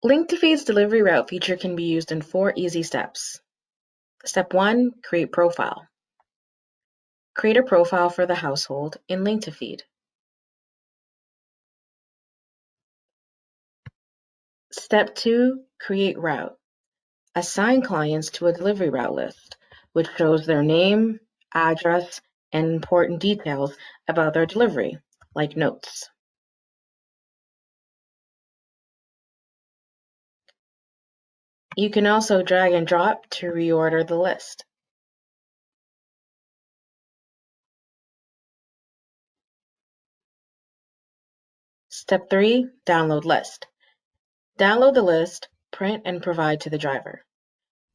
Link to Feed's delivery route feature can be used in 4 easy steps. Step 1. Create profile. Create a profile for the household in Link to Feed. Step 2. Create route. Assign clients to a delivery route list, which shows their name, address, and important details about their delivery, like notes. You can also drag and drop to reorder the list. Step 3. Download list. Download the list, print, and provide to the driver.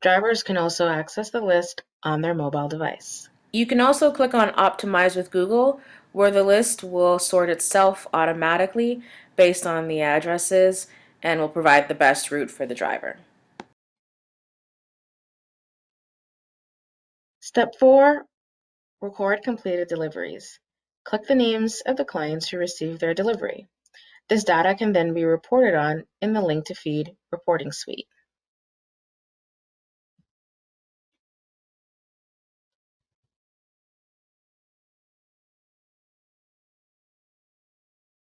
Drivers can also access the list on their mobile device. You can also click on Optimize with Google, where the list will sort itself automatically based on the addresses and will provide the best route for the driver. Step 4. Record completed deliveries. Click the names of the clients who received their delivery. This data can then be reported on in the Link to Feed reporting suite.